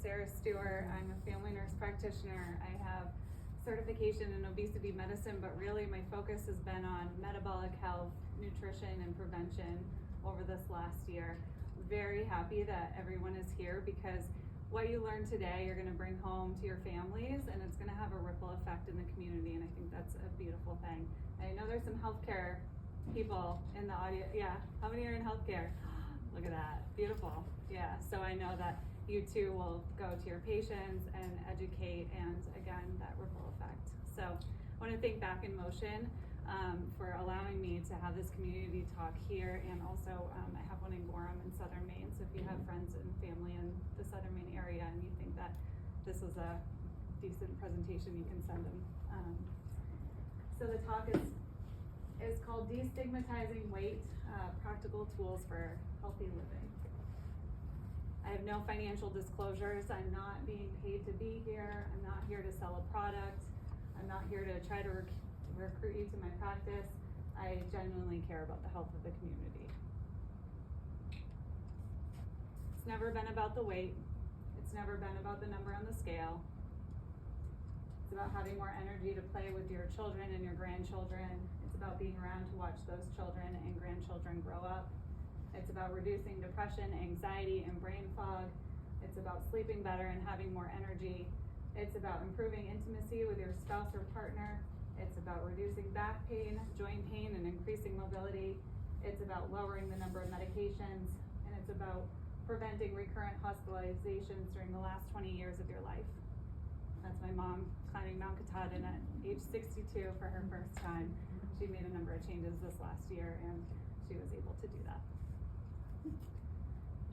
Sarah Stewart. I'm a family nurse practitioner. I have certification in obesity medicine, but really my focus has been on metabolic health, nutrition, and prevention over this last year. Very happy that everyone is here because what you learn today you're going to bring home to your families, and it's going to have a ripple effect in the community, and I think that's a beautiful thing. I know there's some healthcare people in the audience. Yeah, how many are in healthcare? Look at that, beautiful. Yeah, so I know that you too will go to your patients and educate, and again, that ripple effect. So I want to thank Back in Motion for allowing me to have this community talk here, and also I have one in Gorham in Southern Maine, so if you have friends and family in the Southern Maine area and you think that this was a decent presentation, you can send them. So the talk is called Destigmatizing Weight, Practical Tools for Healthy Living. I have no financial disclosures. I'm not being paid to be here. I'm not here to sell a product. I'm not here to try to recruit you to my practice. I genuinely care about the health of the community. It's never been about the weight. It's never been about the number on the scale. It's about having more energy to play with your children and your grandchildren. It's about being around to watch those children and grandchildren grow up. It's about reducing depression, anxiety, and brain fog. It's about sleeping better and having more energy. It's about improving intimacy with your spouse or partner. It's about reducing back pain, joint pain, and increasing mobility. It's about lowering the number of medications, and it's about preventing recurrent hospitalizations during the last 20 years of your life. That's my mom climbing Mount Katahdin at age 62 for her first time. She made a number of changes this last year, and she was able to do that.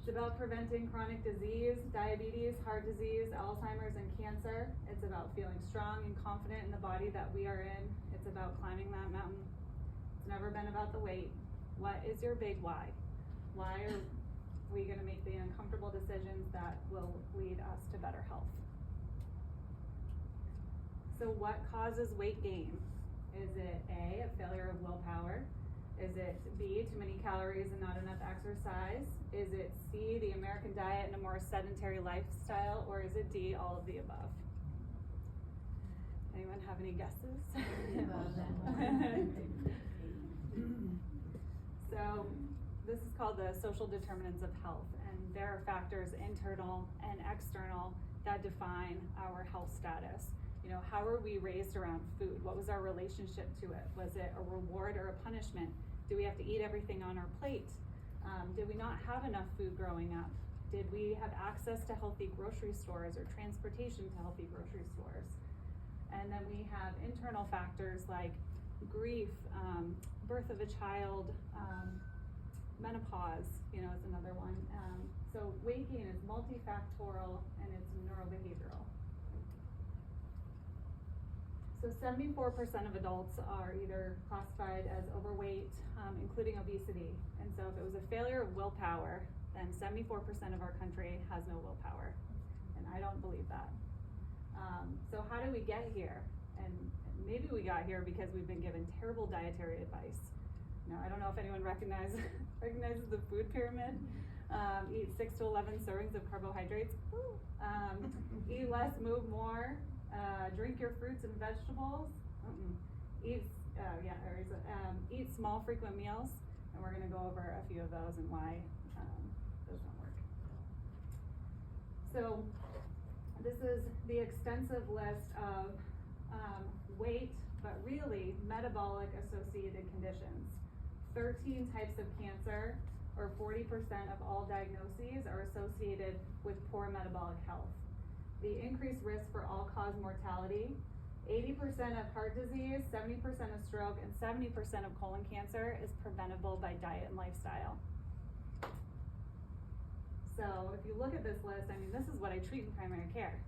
It's about preventing chronic disease, diabetes, heart disease, Alzheimer's, and cancer. It's about feeling strong and confident in the body that we are in. It's about climbing that mountain. It's never been about the weight. What is your big why? Why are we going to make the uncomfortable decisions that will lead us to better health? So what causes weight gain? Is it A, a failure of willpower? Is it B, too many calories and not enough exercise? Is it C, the American diet and a more sedentary lifestyle? Or is it D, all of the above? Anyone have any guesses? So this is called the social determinants of health, and there are factors internal and external that define our health status. You know, how were we raised around food? What was our relationship to it? Was it a reward or a punishment? Do we have to eat everything on our plate? Did we not have enough food growing up? Did we have access to healthy grocery stores or transportation to healthy grocery stores? And then we have internal factors like grief, birth of a child, menopause, you know, is another one. So weight gain is multifactorial and it's neurobehavioral. So 74% of adults are either classified as overweight, including obesity. And so if it was a failure of willpower, then 74% of our country has no willpower. And I don't believe that. So how did we get here? And maybe we got here because we've been given terrible dietary advice. Now, I don't know if anyone recognizes the food pyramid. Eat 6 to 11 servings of carbohydrates. Eat less, move more. Drink your fruits and vegetables. Eat small, frequent meals, and we're going to go over a few of those and why those don't work. So this is the extensive list of weight, but really metabolic associated conditions. 13 types of cancer, or 40% of all diagnoses, are associated with poor metabolic health. The increased risk for all-cause mortality, 80% of heart disease, 70% of stroke, and 70% of colon cancer is preventable by diet and lifestyle. So if you look at this list, I mean, this is what I treat in primary care.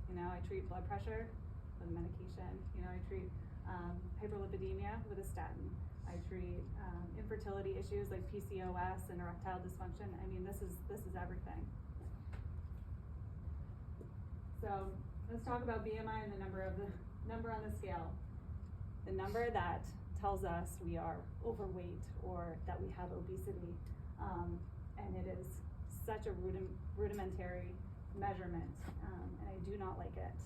You know, I treat blood pressure with medication. You know, I treat hyperlipidemia with a statin. I treat infertility issues like PCOS and erectile dysfunction. I mean, this is everything. So let's talk about BMI and the number on the scale. The number that tells us we are overweight or that we have obesity, and it is such a rudimentary measurement, and I do not like it,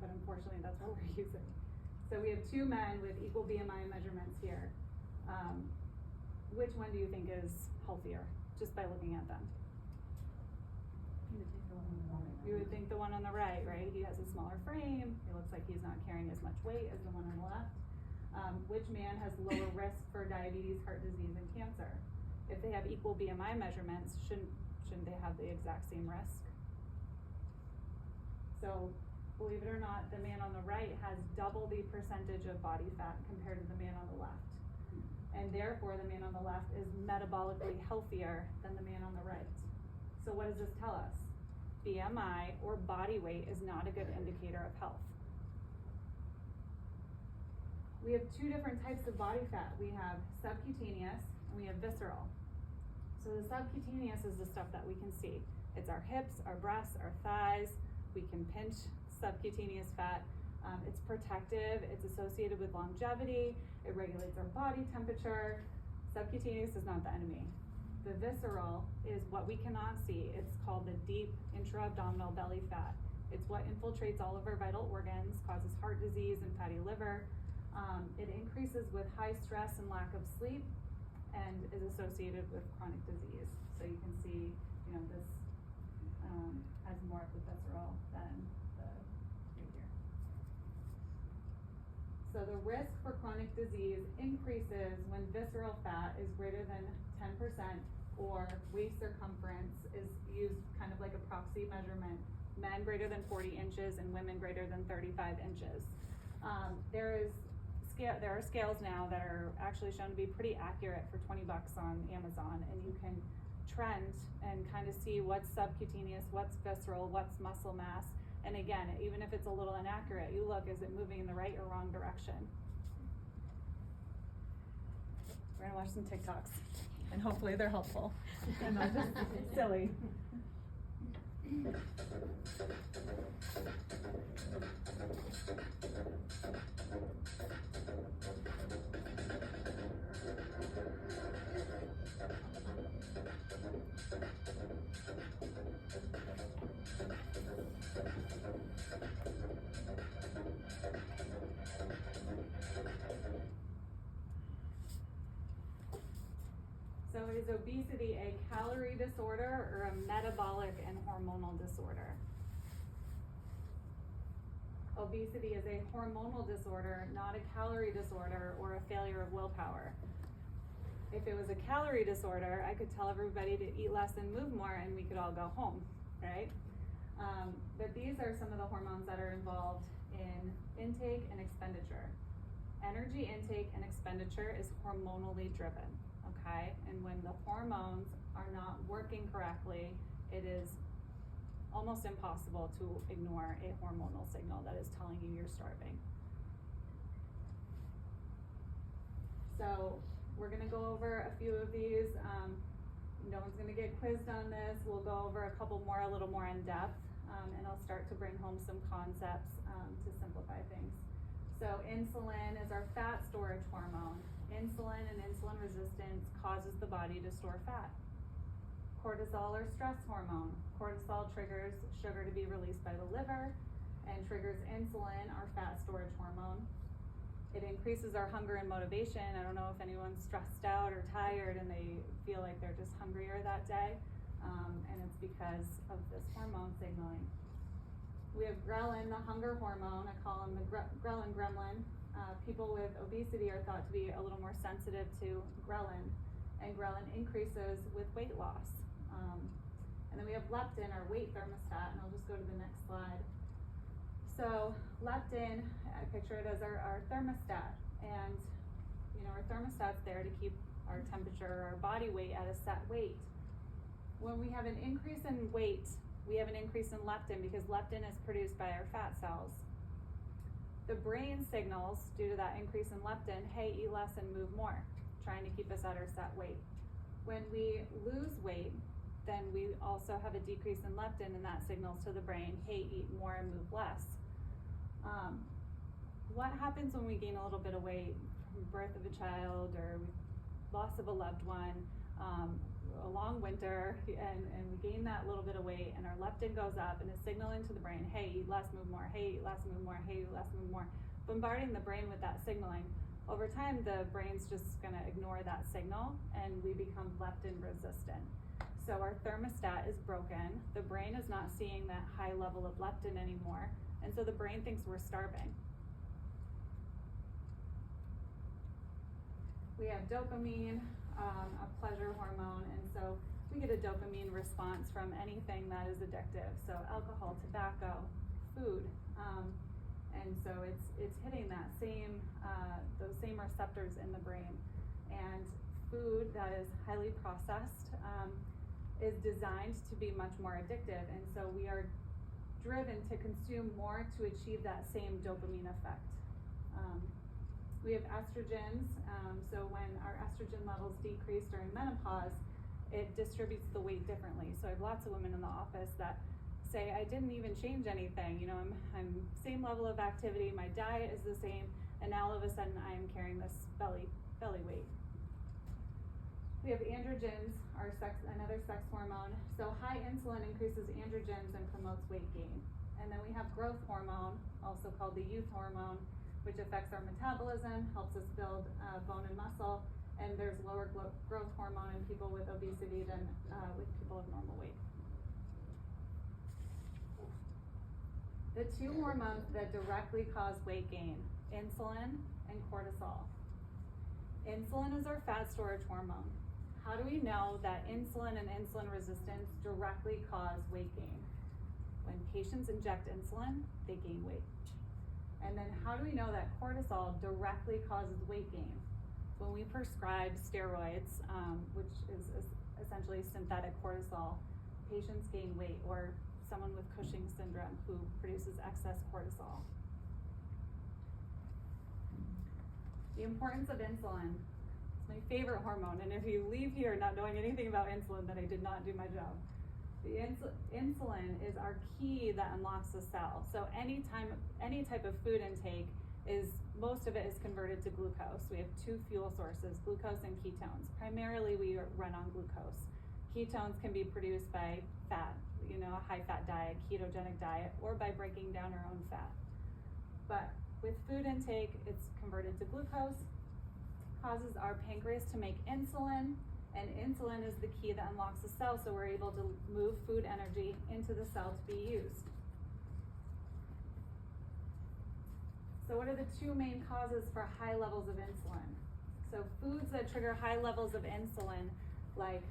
but unfortunately that's what we're using. So we have two men with equal BMI measurements here. Which one do you think is healthier, just by looking at them? You would think the one on the right, right? He has a smaller frame, it looks like he's not carrying as much weight as the one on the left. Which man has lower risk for diabetes, heart disease, and cancer? If they have equal BMI measurements, shouldn't they have the exact same risk? So, believe it or not, the man on the right has double the percentage of body fat compared to the man on the left. And therefore, the man on the left is metabolically healthier than the man on the right. So what does this tell us? BMI or body weight is not a good indicator of health. We have two different types of body fat. We have subcutaneous and we have visceral. So the subcutaneous is the stuff that we can see. It's our hips, our breasts, our thighs. We can pinch subcutaneous fat. It's protective, it's associated with longevity, it regulates our body temperature. Subcutaneous is not the enemy. The visceral is what we cannot see. It's called the deep intra-abdominal belly fat. It's what infiltrates all of our vital organs, causes heart disease and fatty liver. It increases with high stress and lack of sleep, and is associated with chronic disease. So you can see, this has more of the visceral than the right here. So the risk for chronic disease increases when visceral fat is greater than 10%, or waist circumference is used kind of like a proxy measurement. Men greater than 40 inches and women greater than 35 inches. There are scales now that are actually shown to be pretty accurate for $20 on Amazon, and you can trend and kind of see what's subcutaneous, what's visceral, what's muscle mass. And again, even if it's a little inaccurate, you look, is it moving in the right or wrong direction? We're gonna watch some TikToks, and hopefully they're helpful and not just silly. So is obesity a calorie disorder or a metabolic and hormonal disorder? Obesity is a hormonal disorder, not a calorie disorder or a failure of willpower. If it was a calorie disorder, I could tell everybody to eat less and move more and we could all go home, right? But these are some of the hormones that are involved in intake and expenditure. Energy intake and expenditure is hormonally driven, okay? And when the hormones are not working correctly, it is almost impossible to ignore a hormonal signal that is telling you you're starving. So we're gonna go over a few of these. No one's gonna get quizzed on this. We'll go over a couple more, a little more in depth, and I'll start to bring home some concepts to simplify things. So insulin is our fat storage hormone. Insulin and insulin resistance causes the body to store fat. Cortisol or stress hormone. Cortisol triggers sugar to be released by the liver and triggers insulin, our fat storage hormone. It increases our hunger and motivation. I don't know if anyone's stressed out or tired and they feel like they're just hungrier that day, and it's because of this hormone signaling. We have ghrelin, the hunger hormone. I call him the ghrelin gremlin. People with obesity are thought to be a little more sensitive to ghrelin, and ghrelin increases with weight loss. And then we have leptin, our weight thermostat, and I'll just go to the next slide. So leptin, I picture it as our thermostat, and our thermostat's there to keep our temperature, our body weight at a set weight. When we have an increase in weight, we have an increase in leptin because leptin is produced by our fat cells. The brain signals, due to that increase in leptin, hey, eat less and move more, trying to keep us at our set weight. When we lose weight, then we also have a decrease in leptin, and that signals to the brain, hey, eat more and move less. What happens when we gain a little bit of weight from birth of a child or loss of a loved one? a long winter, and we gain that little bit of weight, and our leptin goes up and is signaling to the brain, hey, eat less, move more, hey, eat less, move more, hey, eat less, move more, bombarding the brain with that signaling. Over time, the brain's just gonna ignore that signal, and we become leptin resistant. So our thermostat is broken, the brain is not seeing that high level of leptin anymore, and so the brain thinks we're starving. We have dopamine, a pleasure hormone, and so we get a dopamine response from anything that is addictive. So alcohol, tobacco, food, and so it's hitting that same those same receptors in the brain. And food that is highly processed is designed to be much more addictive, and so we are driven to consume more to achieve that same dopamine effect. We have estrogens, so when our estrogen levels decrease during menopause, it distributes the weight differently. So I have lots of women in the office that say, I didn't even change anything, you know, I'm same level of activity, my diet is the same, and now all of a sudden I am carrying this belly weight. We have androgens, another sex hormone. So high insulin increases androgens and promotes weight gain. And then we have growth hormone, also called the youth hormone, which affects our metabolism, helps us build bone and muscle, and there's lower growth hormone in people with obesity than with people of normal weight. The two hormones that directly cause weight gain, insulin and cortisol. Insulin is our fat storage hormone. How do we know that insulin and insulin resistance directly cause weight gain? When patients inject insulin, they gain weight. And then how do we know that cortisol directly causes weight gain? When we prescribe steroids, which is essentially synthetic cortisol, patients gain weight, or someone with Cushing's syndrome who produces excess cortisol. The importance of insulin. It's my favorite hormone, and if you leave here not knowing anything about insulin, then I did not do my job. The insulin is our key that unlocks the cell. So any type of food intake most of it is converted to glucose. We have two fuel sources, glucose and ketones. Primarily we run on glucose. Ketones can be produced by fat, you know, a high fat diet, ketogenic diet, or by breaking down our own fat. But with food intake, it's converted to glucose, causes our pancreas to make insulin, and insulin is the key that unlocks the cell, so we're able to move food energy into the cell to be used. So what are the two main causes for high levels of insulin? So foods that trigger high levels of insulin, like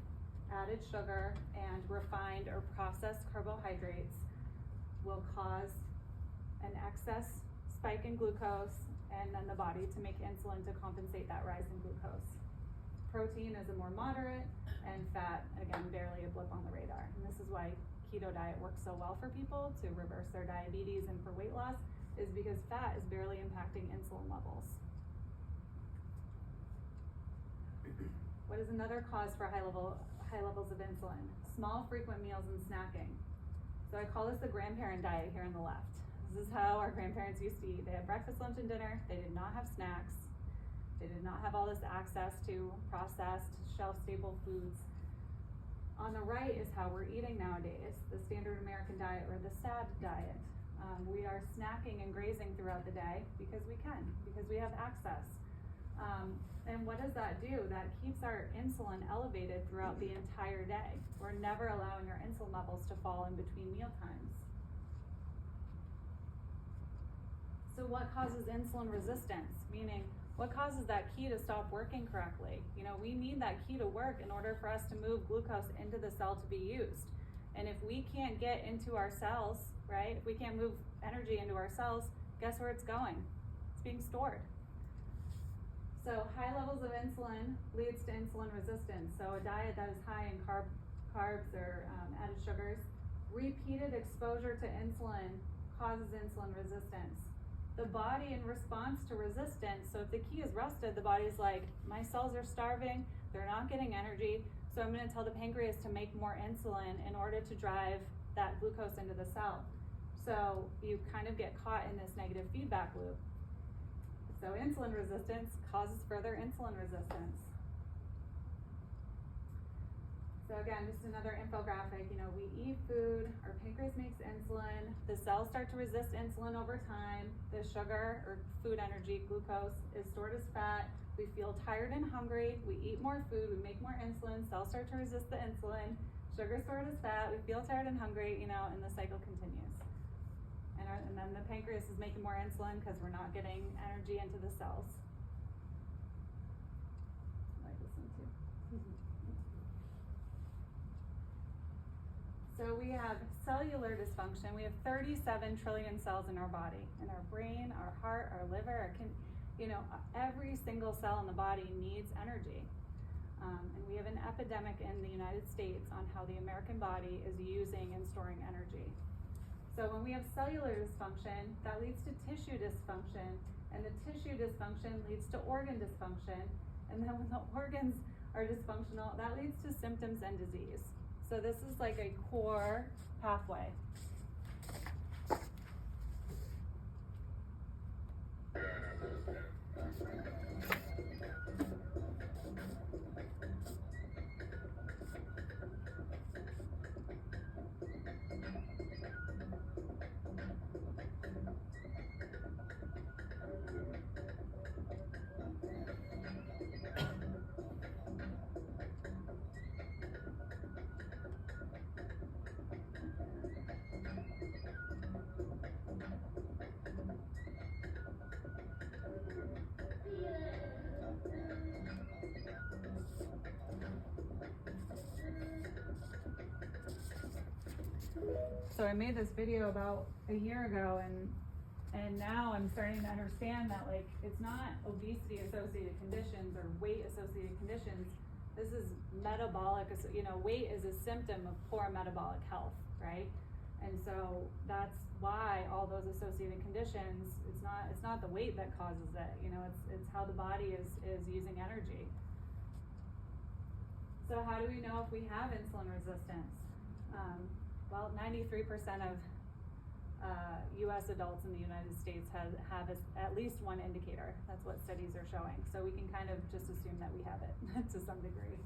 added sugar and refined or processed carbohydrates, will cause an excess spike in glucose, and then the body to make insulin to compensate that rise in glucose. Protein is a more moderate, and fat, again, barely a blip on the radar. And this is why keto diet works so well for people to reverse their diabetes and for weight loss, is because fat is barely impacting insulin levels. What is another cause for high levels of insulin? Small, frequent meals and snacking. So I call this the grandparent diet here on the left. This is how our grandparents used to eat. They had breakfast, lunch, and dinner. They did not have snacks. They did not have all this access to processed, shelf-stable foods. On the right is how we're eating nowadays, the standard American diet, or the SAD diet. We are snacking and grazing throughout the day because we can, because we have access. And what does that do? That keeps our insulin elevated throughout the entire day. We're never allowing our insulin levels to fall in between meal times. So what causes insulin resistance? Meaning, what causes that key to stop working correctly? You know, we need that key to work in order for us to move glucose into the cell to be used. And if we can't get into our cells, right, if we can't move energy into our cells, guess where it's going? It's being stored. So high levels of insulin leads to insulin resistance. So a diet that is high in carbs or added sugars, repeated exposure to insulin causes insulin resistance. The body, in response to resistance, so if the key is rusted, the body's like, my cells are starving, they're not getting energy, so I'm gonna tell the pancreas to make more insulin in order to drive that glucose into the cell. So you kind of get caught in this negative feedback loop. So insulin resistance causes further insulin resistance. So again, just another infographic, we eat food, our pancreas makes insulin, the cells start to resist insulin over time, the sugar or food energy, glucose, is stored as fat, we feel tired and hungry, we eat more food, we make more insulin, cells start to resist the insulin, sugar stored as fat, we feel tired and hungry, and the cycle continues. And then the pancreas is making more insulin because we're not getting energy into the cells. So we have cellular dysfunction. We have 37 trillion cells in our body, in our brain, our heart, our liver, every single cell in the body needs energy. And we have an epidemic in the United States on how the American body is using and storing energy. So when we have cellular dysfunction, that leads to tissue dysfunction, and the tissue dysfunction leads to organ dysfunction, and then when the organs are dysfunctional, that leads to symptoms and disease. So this is like a core pathway. So I made this video about a year ago, and now I'm starting to understand that it's not obesity associated conditions or weight associated conditions. This is metabolic, weight is a symptom of poor metabolic health, right? And so that's why all those associated conditions, it's not the weight that causes it, it's how the body is using energy. So how do we know if we have insulin resistance? Well, 93% of U.S. adults in the United States have at least one indicator. That's what studies are showing. So we can kind of just assume that we have it to some degree.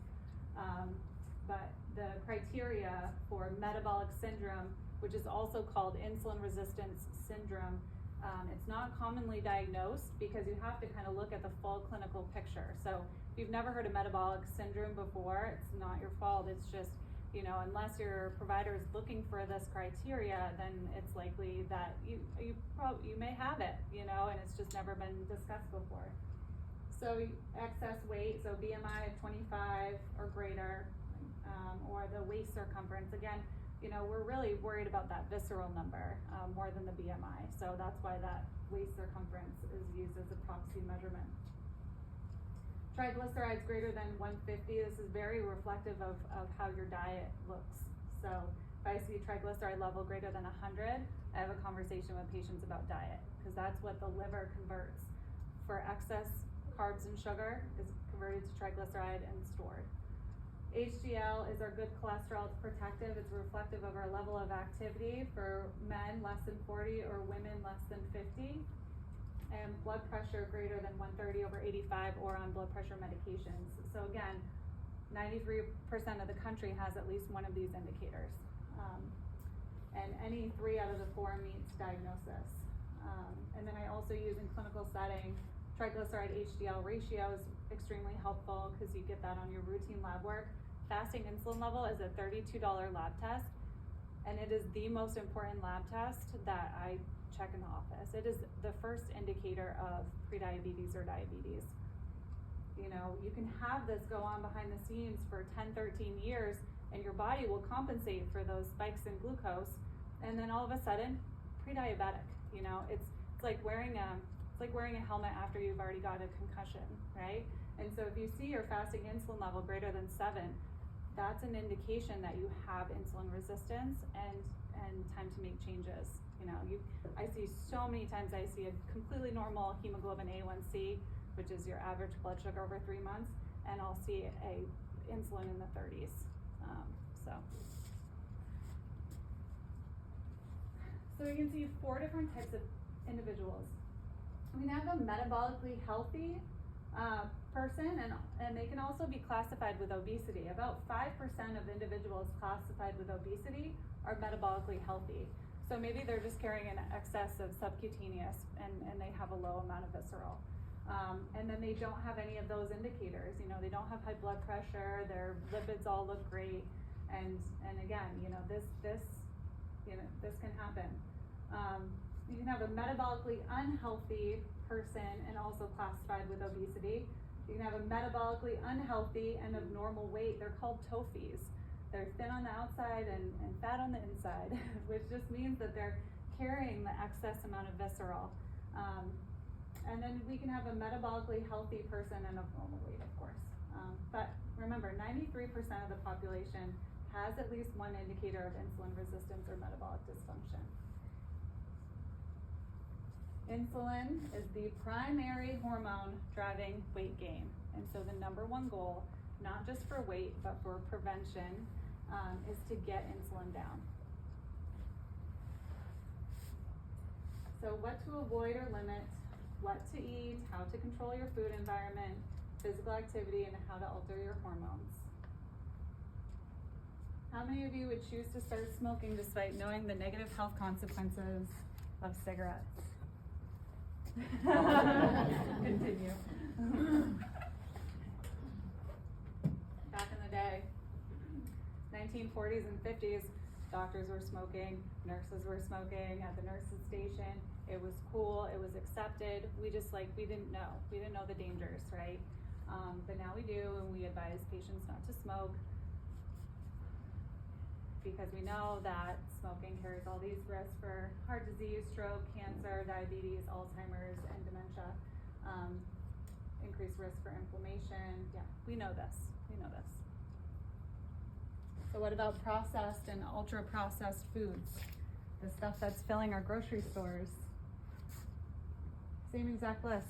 But the criteria for metabolic syndrome, which is also called insulin resistance syndrome, it's not commonly diagnosed because you have to kind of look at the full clinical picture. So if you've never heard of metabolic syndrome before, it's not your fault. It's just, unless your provider is looking for this criteria, then it's likely that you may have it, and it's just never been discussed before. So excess weight, so BMI of 25 or greater, or the waist circumference. Again, we're really worried about that visceral number more than the BMI. So that's why that waist circumference is used as a proxy measurement. Triglycerides greater than 150, this is very reflective of how your diet looks. So if I see a triglyceride level greater than 100, I have a conversation with patients about diet, because that's what the liver converts. For excess carbs and sugar is converted to triglyceride and stored. HDL is our good cholesterol, it's protective, it's reflective of our level of activity for men less than 40 or women less than 50. And blood pressure greater than 130/85 or on blood pressure medications. So again, 93% of the country has at least one of these indicators. And any 3 out of the 4 meets diagnosis. And then I also use in clinical setting, triglyceride HDL ratio is extremely helpful because you get that on your routine lab work. Fasting insulin level is a $32 lab test, and it is the most important lab test that I check in the office. It is the first indicator of prediabetes or diabetes. You can have this go on behind the scenes for 10, 13 years, and your body will compensate for those spikes in glucose, and then all of a sudden, pre-diabetic. It's like wearing a helmet after you've already got a concussion, right? And so if you see your fasting insulin level greater than 7, that's an indication that you have insulin resistance and time to make changes. I see so many times I see a completely normal hemoglobin A1C, which is your average blood sugar over 3 months, and I'll see a insulin in the 30s. So you can see 4 different types of individuals. We can have a metabolically healthy person, and they can also be classified with obesity. About 5% of individuals classified with obesity are metabolically healthy. So maybe they're just carrying an excess of subcutaneous and they have a low amount of visceral. And then they don't have any of those indicators. You know, they don't have high blood pressure, their lipids all look great. And again, this can happen. You can have a metabolically unhealthy person and also classified with obesity. You can have a metabolically unhealthy and of normal weight. They're called TOFIs. They're thin on the outside and fat on the inside, which just means that they're carrying the excess amount of visceral. And then we can have a metabolically healthy person and of normal weight, of course. But remember, 93% of the population has at least one indicator of insulin resistance or metabolic dysfunction. Insulin is the primary hormone driving weight gain. And so the number one goal, not just for weight, but for prevention, is to get insulin down. So what to avoid or limit, what to eat, how to control your food environment, physical activity, and how to alter your hormones. How many of you would choose to start smoking despite knowing the negative health consequences of cigarettes? Continue. Back in the day, 1940s and 50s, doctors were smoking, nurses were smoking at the nurses' station. It was cool, it was accepted. We didn't know. We didn't know the dangers, right? But now we do, and we advise patients not to smoke because we know that smoking carries all these risks for heart disease, stroke, cancer, diabetes, Alzheimer's, and dementia. Increased risk for inflammation. Yeah, we know this. So what about processed and ultra-processed foods? The stuff that's filling our grocery stores. Same exact list.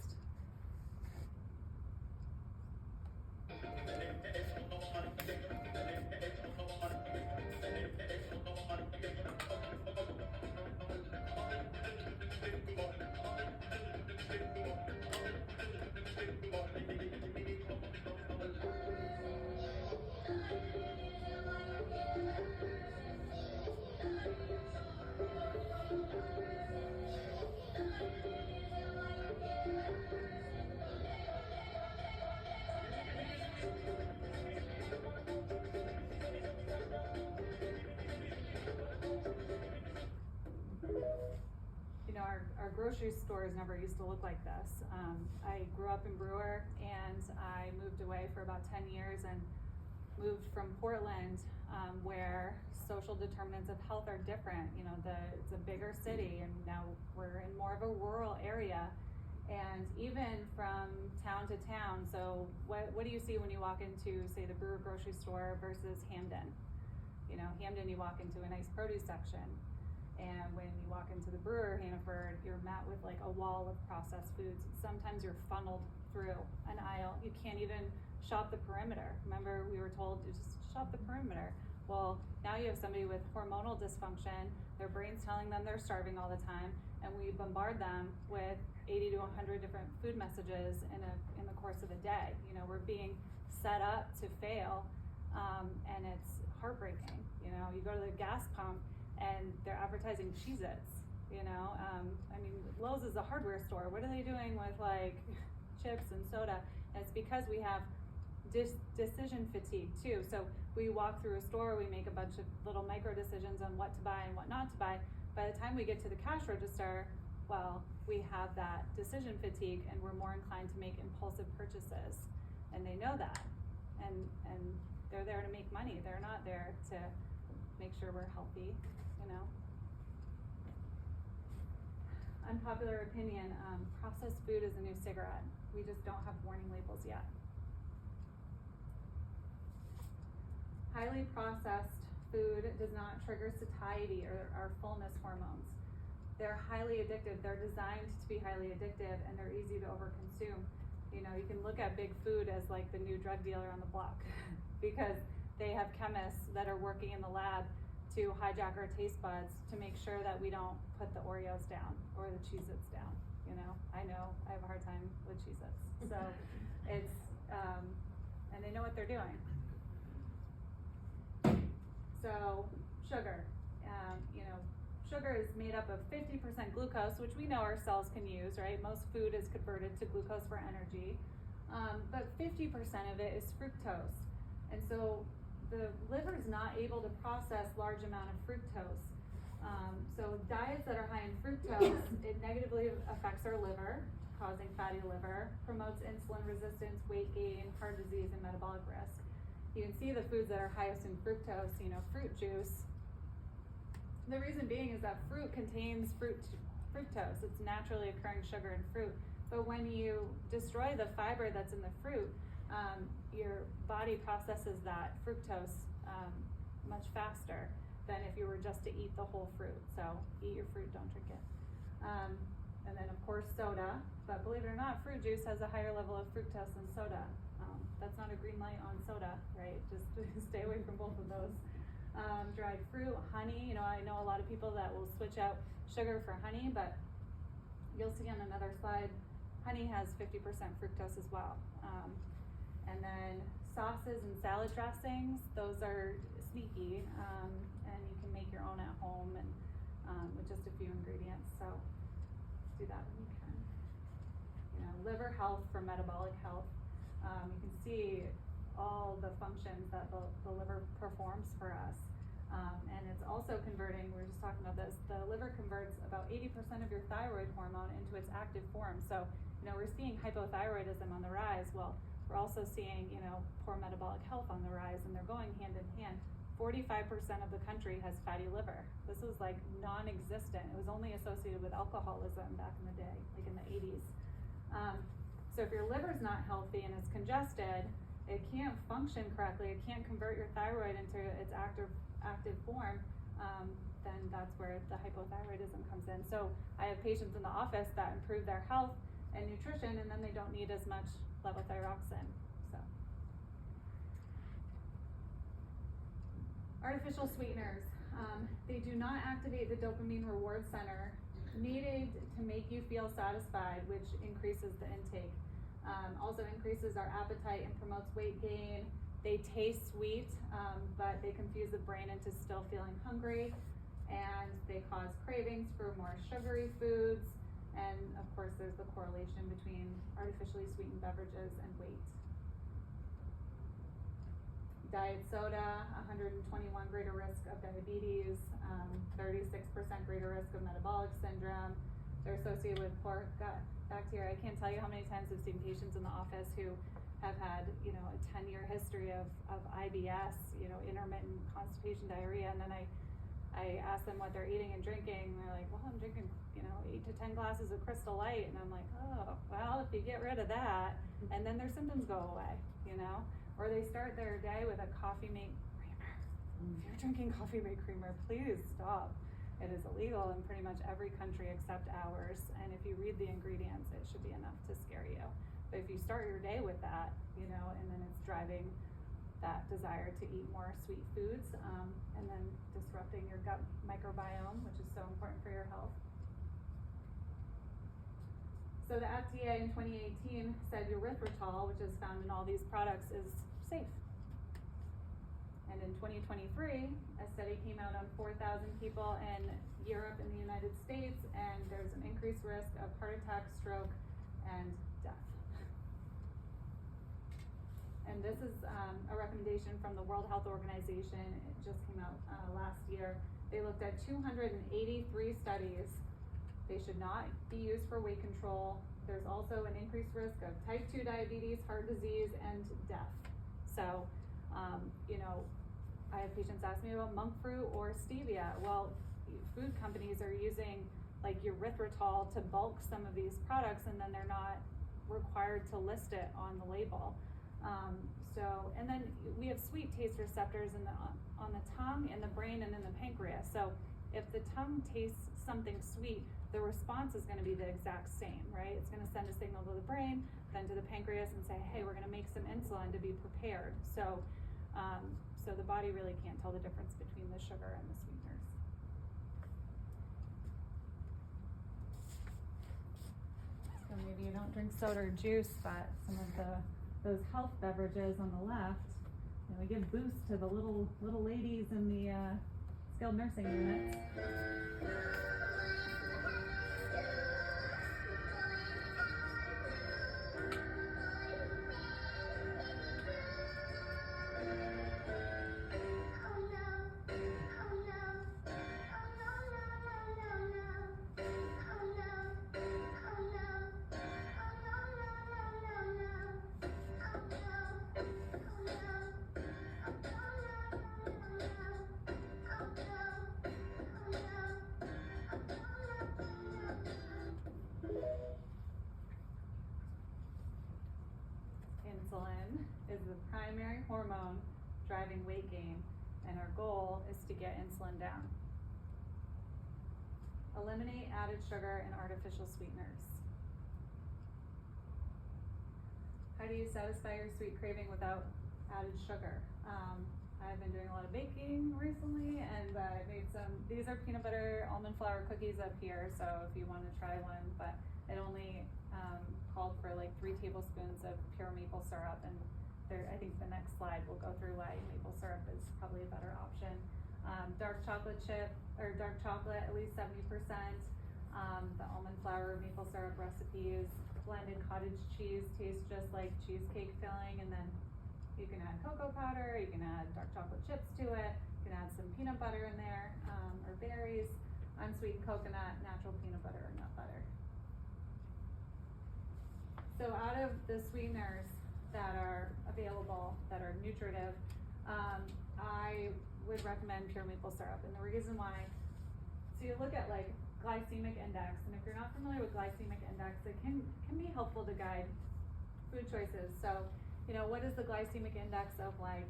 Our grocery stores never used to look like this. I grew up in Brewer, and I moved away for about 10 years and moved from Portland, where social determinants of health are different. It's a bigger city, and now we're in more of a rural area. And even from town to town, so what do you see when you walk into, say, the Brewer grocery store versus Hamden? Hamden, you walk into a nice produce section. And when you walk into the Brewer, Hannaford, you're met with like a wall of processed foods. Sometimes you're funneled through an aisle. You can't even shop the perimeter. Remember, we were told to just shop the perimeter. Well, now you have somebody with hormonal dysfunction. Their brain's telling them they're starving all the time, and we bombard them with 80 to 100 different food messages in the course of a day. We're being set up to fail, and it's heartbreaking. You go to the gas pump, and they're advertising Cheez-Its, Lowe's is a hardware store. What are they doing with like chips and soda? And it's because we have decision fatigue too. So we walk through a store, we make a bunch of little micro decisions on what to buy and what not to buy. By the time we get to the cash register, well, we have that decision fatigue, and we're more inclined to make impulsive purchases. And they know that. And they're there to make money. They're not there to make sure we're healthy. Unpopular opinion, processed food is a new cigarette. We just don't have warning labels yet. Highly processed food does not trigger satiety or fullness hormones. They're highly addictive. They're designed to be highly addictive, and they're easy to overconsume. You can look at big food as like the new drug dealer on the block because they have chemists that are working in the lab to hijack our taste buds to make sure that we don't put the Oreos down or the Cheez-Its down. I know, I have a hard time with Cheez-Its. So It's, and they know what they're doing. So, sugar. Sugar is made up of 50% glucose, which we know our cells can use, right? Most food is converted to glucose for energy. But 50% of it is fructose. And so the liver is not able to process large amount of fructose. So diets that are high in fructose, it negatively affects our liver, causing fatty liver, promotes insulin resistance, weight gain, heart disease, and metabolic risk. You can see the foods that are highest in fructose, fruit juice. The reason being is that fruit contains fructose. It's naturally occurring sugar in fruit. But when you destroy the fiber that's in the fruit, your body processes that fructose much faster than if you were just to eat the whole fruit. So eat your fruit, don't drink it. And then of course soda, but believe it or not, fruit juice has a higher level of fructose than soda. That's not a green light on soda, right? Just stay away from both of those. Dried fruit, honey, I know a lot of people that will switch out sugar for honey, but you'll see on another slide, honey has 50% fructose as well. And then sauces and salad dressings, those are sneaky, and you can make your own at home and with just a few ingredients. So do that when you can. Liver health for metabolic health. You can see all the functions that the liver performs for us. And it's also converting, we were just talking about this, the liver converts about 80% of your thyroid hormone into its active form. So, we're seeing hypothyroidism on the rise. Well, we're also seeing, poor metabolic health on the rise, and they're going hand in hand. 45% of the country has fatty liver. This was like non-existent. It was only associated with alcoholism back in the day, like in the 80s. So if your liver's not healthy and it's congested, it can't function correctly, it can't convert your thyroid into its active form, then that's where the hypothyroidism comes in. So I have patients in the office that improve their health and nutrition, and then they don't need as much levothyroxine. So artificial sweeteners, they do not activate the dopamine reward center needed to make you feel satisfied, which increases the intake. Also increases our appetite and promotes weight gain. They taste sweet, but they confuse the brain into still feeling hungry, and they cause cravings for more sugary foods. And of course, there's the correlation between artificially sweetened beverages and weight. Diet soda, 121 greater risk of diabetes, 36% greater risk of metabolic syndrome. They're associated with poor gut bacteria. I can't tell you how many times I've seen patients in the office who have had, a 10-year history of IBS, intermittent constipation, diarrhea, and then I ask them what they're eating and drinking, and they're like, well, I'm drinking, 8 to 10 glasses of Crystal Light, and I'm like, oh, well, if you get rid of that, and then their symptoms go away, or they start their day with a coffee mate creamer. If you're drinking coffee mate creamer, please stop. It is illegal in pretty much every country except ours, and if you read the ingredients, it should be enough to scare you. But if you start your day with that, and then it's driving that desire to eat more sweet foods, and then disrupting your gut microbiome, which is so important for your health. So the FDA in 2018 said erythritol, which is found in all these products, is safe. And in 2023, a study came out on 4,000 people in Europe and the United States, and there's an increased risk of heart attack, stroke, and death. And this is a recommendation from the World Health Organization. It just came out last year. They looked at 283 studies. They should not be used for weight control. There's also an increased risk of type 2 diabetes, heart disease, and death. So, I have patients ask me about monk fruit or stevia. Well, food companies are using like erythritol to bulk some of these products, and then they're not required to list it on the label. And then we have sweet taste receptors on the tongue, in the brain, and in the pancreas. So if the tongue tastes something sweet, the response is going to be the exact same, right? It's going to send a signal to the brain, then to the pancreas, and say, hey, we're going to make some insulin to be prepared. So the body really can't tell the difference between the sugar and the sweeteners. So maybe you don't drink soda or juice, but some of the those health beverages on the left, and we give boost to the little ladies in the skilled nursing units. Insulin is the primary hormone driving weight gain, and our goal is to get insulin down. Eliminate added sugar and artificial sweeteners. How do you satisfy your sweet craving without added sugar? I've been doing a lot of baking recently, and I made these are peanut butter almond flour cookies up here, so if you want to try one, but it only called for like 3 tablespoons of pure maple syrup, and I think the next slide will go through why maple syrup is probably a better option. Dark chocolate chip, or dark chocolate, at least 70%. The almond flour maple syrup recipes. Blended cottage cheese tastes just like cheesecake filling, and then you can add cocoa powder, you can add dark chocolate chips to it, you can add some peanut butter in there, or berries, unsweetened coconut, natural peanut butter, or nut butter. So out of the sweeteners that are available, that are nutritive, I would recommend pure maple syrup. And the reason why, so you look at like glycemic index, and if you're not familiar with glycemic index, it can be helpful to guide food choices. So, you know, what is the glycemic index of like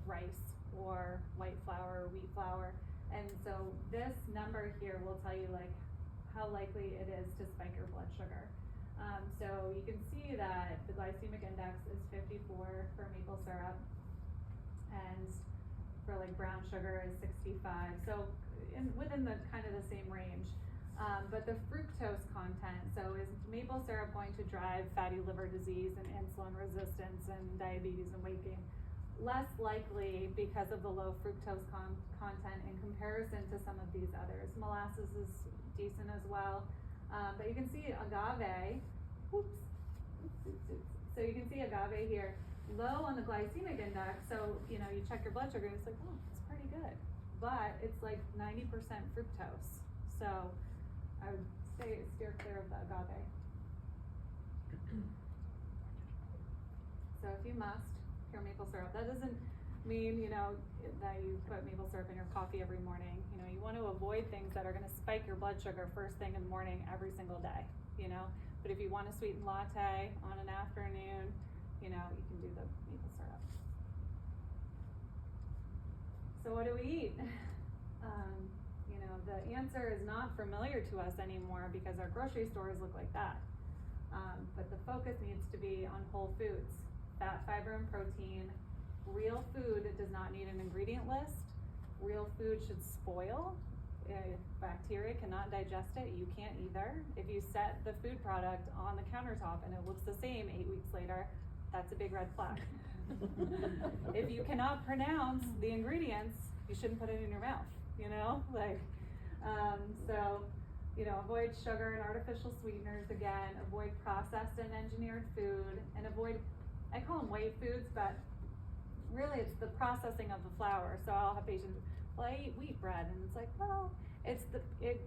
rice or white flour or wheat flour? And so this number here will tell you like how likely it is to spike your blood sugar. So you can see that the glycemic index is 54 for maple syrup, and for like brown sugar is 65. So within the kind of the same range. But the fructose content, so is maple syrup going to drive fatty liver disease and insulin resistance and diabetes and weight gain? Less likely because of the low fructose content in comparison to some of these others. Molasses is decent as well. But you can see agave, so you can see agave here, low on the glycemic index, so you know, you check your blood sugar and it's like, oh, it's pretty good. But it's like 90% fructose. So I would say steer clear of the agave. So if you must, pure maple syrup. That doesn't mean, you know, that you put maple syrup in your coffee every morning. You know, you want to avoid things that are going to spike your blood sugar first thing in the morning every single day, you know. But if you want a sweetened latte on an afternoon, you know, you can do the maple syrup. So what do we eat? You know, the answer is not familiar to us anymore because our grocery stores look like that. But the focus needs to be on whole foods, fat, fiber, and protein. Real food does not need an ingredient list. Real food should spoil. If bacteria cannot digest it, you can't either. If you set the food product on the countertop and it looks the same 8 weeks later, that's a big red flag. If you cannot pronounce the ingredients, you shouldn't put it in your mouth, you know? Like, so, you know, avoid sugar and artificial sweeteners again, avoid processed and engineered food, and avoid, I call them white foods, but really it's the processing of the flour. So I'll have patients, well, I eat wheat bread, and it's like, well,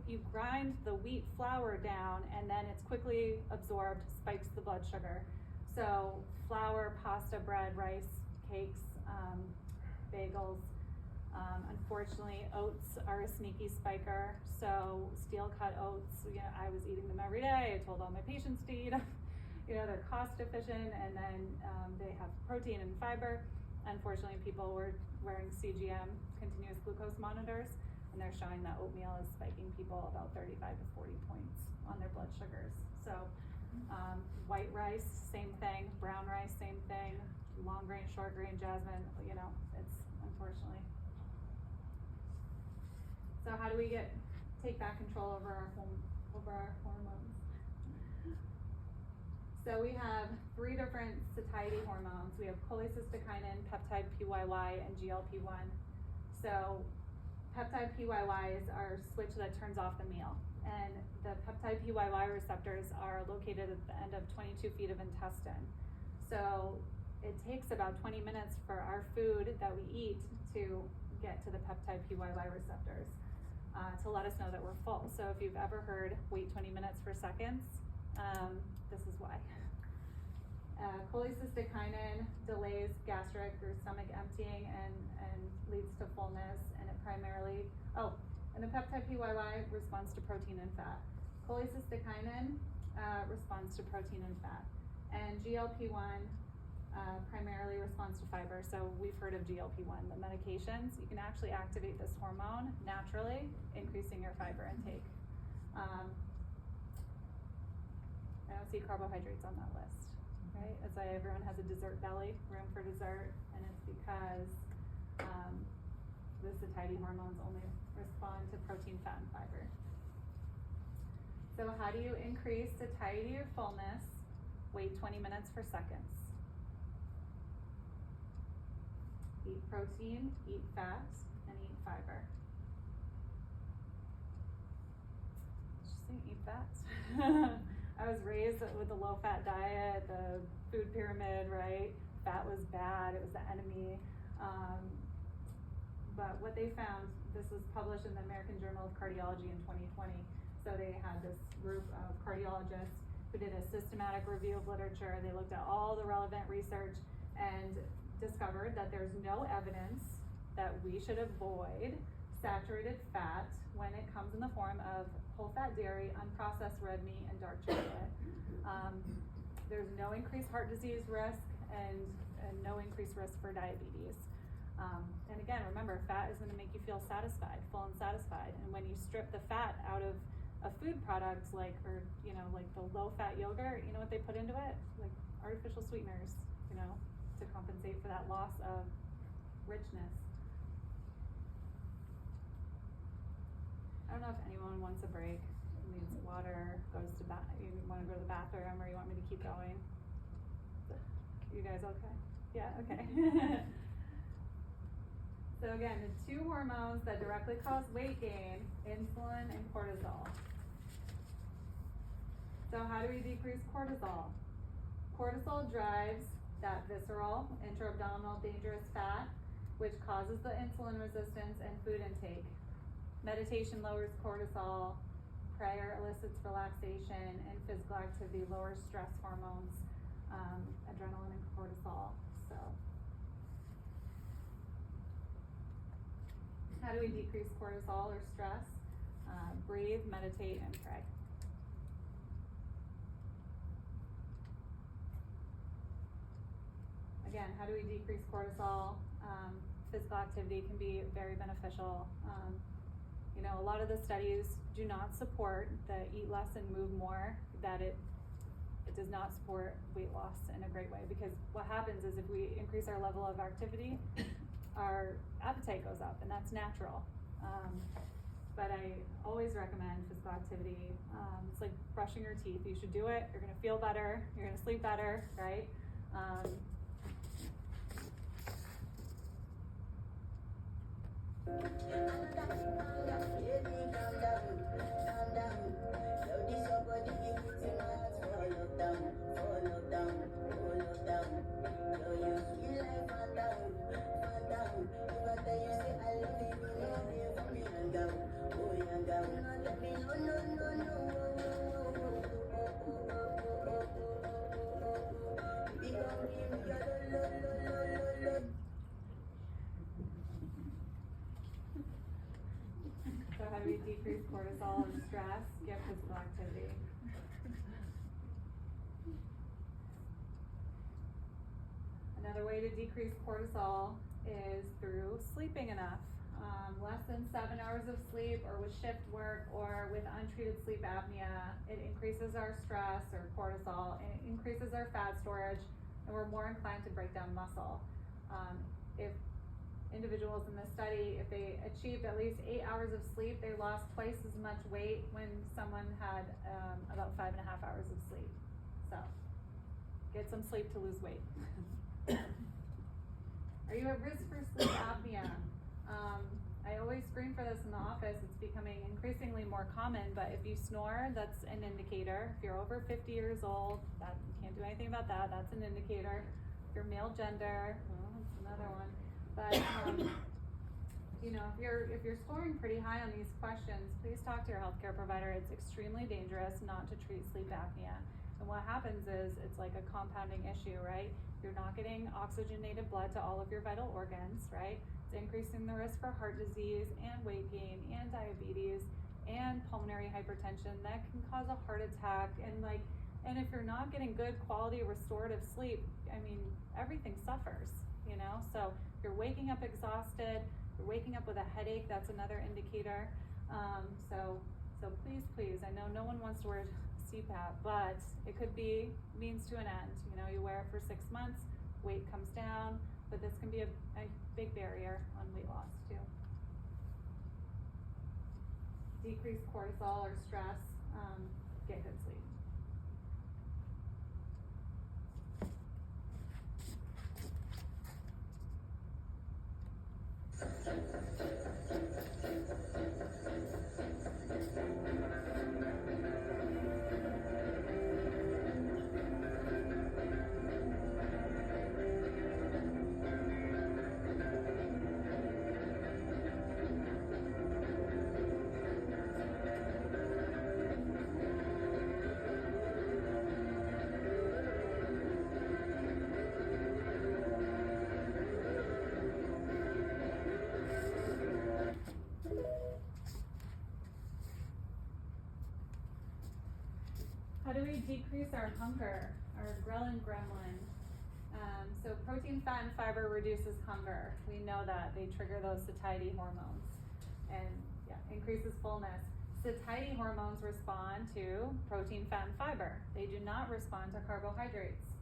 you grind the wheat flour down and then it's quickly absorbed, spikes the blood sugar. So flour, pasta, bread, rice, cakes, bagels. Unfortunately, oats are a sneaky spiker. So steel cut oats, you know, I was eating them every day. I told all my patients to eat them. You know, they're cost efficient, and then they have protein and fiber. Unfortunately, people were wearing CGM, continuous glucose monitors, and they're showing that oatmeal is spiking people about 35 to 40 points on their blood sugars. So white rice, same thing. Brown rice, same thing. Long grain, short grain, jasmine, you know, it's unfortunately. So how do we take back control over our hormones? So we have 3 different satiety hormones. We have cholecystokinin, peptide PYY, and GLP-1. So peptide PYY is our switch that turns off the meal. And the peptide PYY receptors are located at the end of 22 feet of intestine. So it takes about 20 minutes for our food that we eat to get to the peptide PYY receptors to let us know that we're full. So if you've ever heard wait 20 minutes for seconds, this is why. Cholecystokinin delays gastric or stomach emptying and leads to fullness, and it primarily, and the peptide PYY responds to protein and fat. Cholecystokinin responds to protein and fat. And GLP-1 primarily responds to fiber. So we've heard of GLP-1, the medications. You can actually activate this hormone naturally, increasing your fiber intake. I don't see carbohydrates on that list, right? It's like everyone has a dessert belly, room for dessert, and it's because the satiety hormones only respond to protein, fat, and fiber. So how do you increase satiety or fullness? Wait 20 minutes for seconds. Eat protein, eat fat, and eat fiber. Interesting, eat fat. I was raised with the low-fat diet, the food pyramid, right? Fat was bad, it was the enemy. But what they found, this was published in the American Journal of Cardiology in 2020. So they had this group of cardiologists who did a systematic review of literature. They looked at all the relevant research and discovered that there's no evidence that we should avoid saturated fat when it comes in the form of whole fat dairy, unprocessed red meat, and dark chocolate. There's no increased heart disease risk and no increased risk for diabetes. And again, remember, fat is going to make you feel satisfied, full and satisfied. And when you strip the fat out of a food product like the low-fat yogurt, you know what they put into it? Like artificial sweeteners, to compensate for that loss of richness. I don't know if anyone wants a break, needs water, you want to go to the bathroom, or you want me to keep going? You guys okay? Yeah, okay. So again, the 2 hormones that directly cause weight gain, insulin and cortisol. So how do we decrease cortisol? Cortisol drives that visceral, intra-abdominal dangerous fat, which causes the insulin resistance and food intake. Meditation lowers cortisol, prayer elicits relaxation, and physical activity lowers stress hormones, adrenaline and cortisol. So how do we decrease cortisol or stress? Breathe, meditate, and pray. Again, how do we decrease cortisol? Physical activity can be very beneficial. A lot of the studies do not support the eat less and move more, that it does not support weight loss in a great way, because what happens is if we increase our level of activity, our appetite goes up, and that's natural. But I always recommend physical activity. It's like brushing your teeth. You should do it. You're going to feel better. You're going to sleep better, right? So how do we decrease cortisol and stress? Get physical activity. Another way to decrease cortisol is through sleeping enough. Less than 7 hours of sleep, or with shift work, or with untreated sleep apnea, it increases our stress or cortisol, and it increases our fat storage, and we're more inclined to break down muscle. If individuals in this study, if they achieved at least 8 hours of sleep, they lost twice as much weight when someone had about 5.5 hours of sleep. So get some sleep to lose weight. Are you at risk for sleep apnea? I always screen for this in the office. It's becoming increasingly more common, but if you snore, that's an indicator. If you're over 50 years old, that you can't do anything about that. That's an indicator. If you're male gender, well, that's another one. But you know, if you're scoring pretty high on these questions, please talk to your healthcare provider. It's extremely dangerous not to treat sleep apnea. And what happens is it's like a compounding issue, right? You're not getting oxygenated blood to all of your vital organs, right? It's increasing the risk for heart disease and weight gain and diabetes and pulmonary hypertension that can cause a heart attack. And if you're not getting good quality restorative sleep, I mean, everything suffers, you know? So if you're waking up exhausted, you're waking up with a headache, that's another indicator. So please, I know no one wants to wear CPAP, but it could be means to an end. You know, you wear it for 6 months, weight comes down, but this can be a big barrier on weight loss too. Decrease cortisol or stress, get good sleep. How do we decrease our hunger, our ghrelin gremlin? So protein, fat, and fiber reduces hunger. We know that they trigger those satiety hormones and increases fullness. Satiety hormones respond to protein, fat, and fiber. They do not respond to carbohydrates.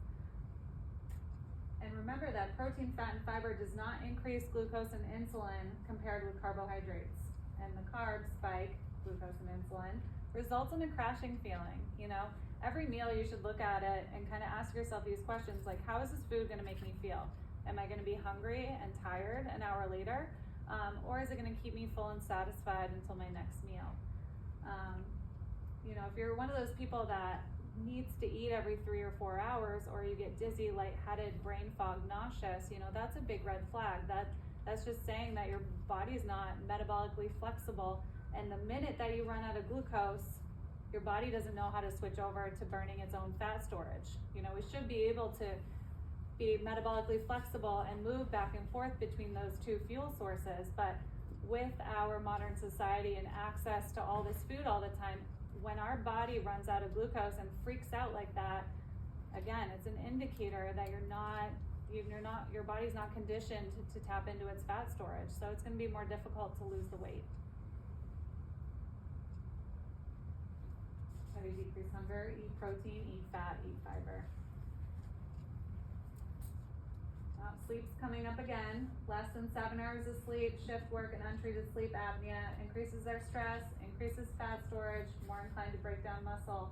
And remember that protein, fat, and fiber does not increase glucose and insulin compared with carbohydrates. And the carbs spike glucose and insulin, results in a crashing feeling. You know, every meal you should look at it and kind of ask yourself these questions like, how is this food going to make me feel? Am I going to be hungry and tired an hour later? Or is it going to keep me full and satisfied until my next meal? You know, if you're one of those people that needs to eat every 3 or 4 hours, or you get dizzy, lightheaded, brain fog, nauseous, you know, that's a big red flag. That's just saying that your body's not metabolically flexible. And the minute that you run out of glucose, your body doesn't know how to switch over to burning its own fat storage. You know, we should be able to be metabolically flexible and move back and forth between those two fuel sources. But with our modern society and access to all this food all the time, when our body runs out of glucose and freaks out like that, again, it's an indicator that your body's not conditioned to tap into its fat storage. So it's going to be more difficult to lose the weight. How do you decrease hunger? Eat protein, eat fat, eat fiber. Sleep's coming up again. Less than 7 hours of sleep, shift work, and untreated sleep apnea increases our stress, increases fat storage, more inclined to break down muscle,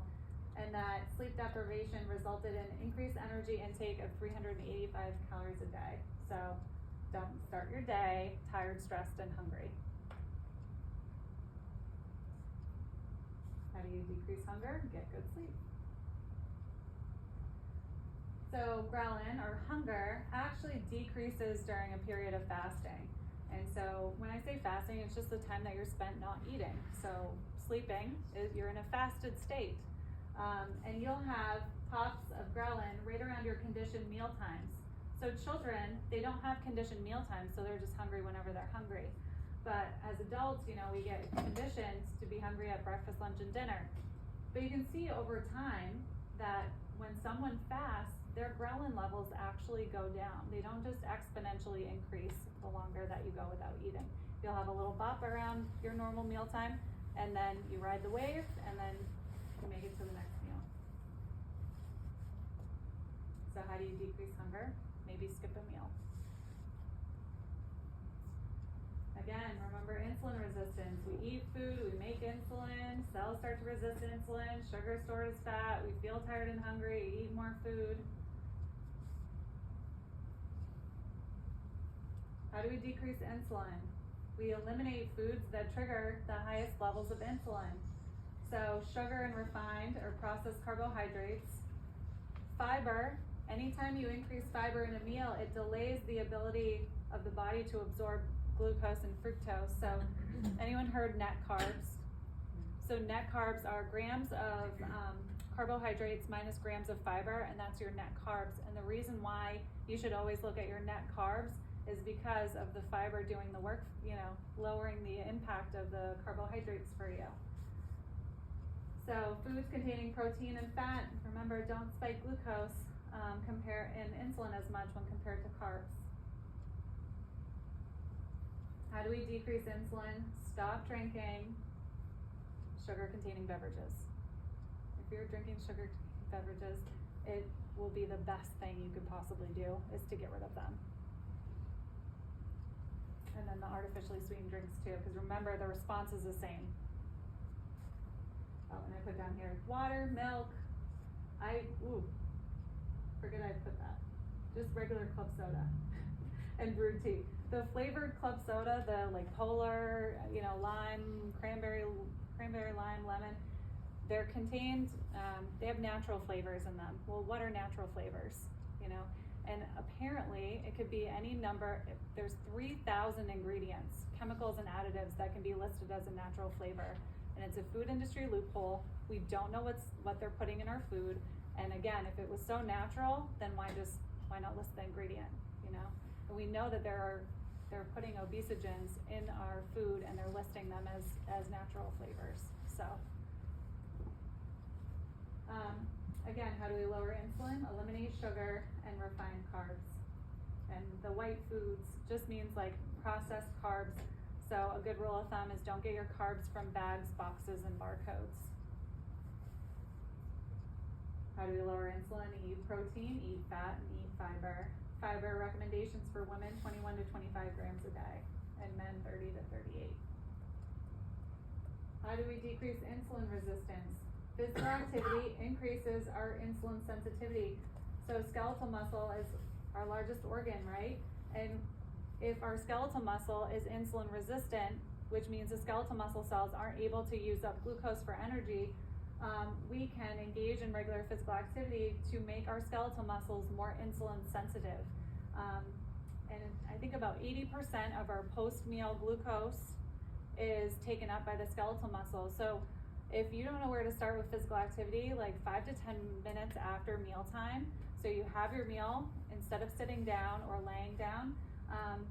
and that sleep deprivation resulted in increased energy intake of 385 calories a day. So don't start your day tired, stressed, and hungry. How do you decrease hunger? Get good sleep. So ghrelin, or hunger, actually decreases during a period of fasting. And so when I say fasting, it's just the time that you're spent not eating. So sleeping, you're in a fasted state. And you'll have pops of ghrelin right around your conditioned meal times. So children, they don't have conditioned meal times, so they're just hungry whenever they're hungry. But as adults, you know, we get conditioned to be hungry at breakfast, lunch, and dinner. But you can see over time that when someone fasts, their ghrelin levels actually go down. They don't just exponentially increase the longer that you go without eating. You'll have a little bop around your normal mealtime, and then you ride the wave, and then you make it to the next meal. So how do you decrease hunger? Maybe skip a meal. Again, remember insulin resistance. We eat food, we make insulin, cells start to resist insulin, sugar stored as fat, we feel tired and hungry, eat more food. How do we decrease insulin? We eliminate foods that trigger the highest levels of insulin. So sugar and refined or processed carbohydrates. Fiber, anytime you increase fiber in a meal, it delays the ability of the body to absorb glucose and fructose. So anyone heard net carbs? So net carbs are grams of carbohydrates minus grams of fiber, and that's your net carbs. And the reason why you should always look at your net carbs is because of the fiber doing the work, lowering the impact of the carbohydrates for you. So foods containing protein and fat, remember, don't spike glucose and insulin as much when compared to carbs. How do we decrease insulin? Stop drinking sugar-containing beverages. If you're drinking sugar beverages, it will be the best thing you could possibly do is to get rid of them. And then the artificially sweetened drinks too, because remember the response is the same. Oh, and I put down here water, milk. Forget I put that. Just regular club soda and brewed tea. The flavored club soda, the like polar, lime, cranberry, lime, lemon, they're contained, they have natural flavors in them. Well, what are natural flavors? And apparently it could be any number. There's 3,000 ingredients, chemicals and additives that can be listed as a natural flavor. And it's a food industry loophole. We don't know what they're putting in our food. And again, if it was so natural, then why not list the ingredient, And we know that they're putting obesogens in our food and they're listing them as natural flavors. So, again, how do we lower insulin? Eliminate sugar and refined carbs. And the white foods just means like processed carbs. So a good rule of thumb is don't get your carbs from bags, boxes, and barcodes. How do we lower insulin? Eat protein, eat fat, and eat fiber. Fiber recommendations for women, 21 to 25 grams a day, and men 30 to 38. How do we decrease insulin resistance? Physical activity increases our insulin sensitivity. So skeletal muscle is our largest organ, right? And if our skeletal muscle is insulin resistant, which means the skeletal muscle cells aren't able to use up glucose for energy, we can engage in regular physical activity to make our skeletal muscles more insulin sensitive. And I think about 80% of our post-meal glucose is taken up by the skeletal muscle. So if you don't know where to start with physical activity, like 5 to 10 minutes after mealtime, so you have your meal, instead of sitting down or laying down,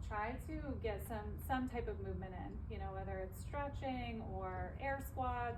try to get some type of movement in, whether it's stretching or air squats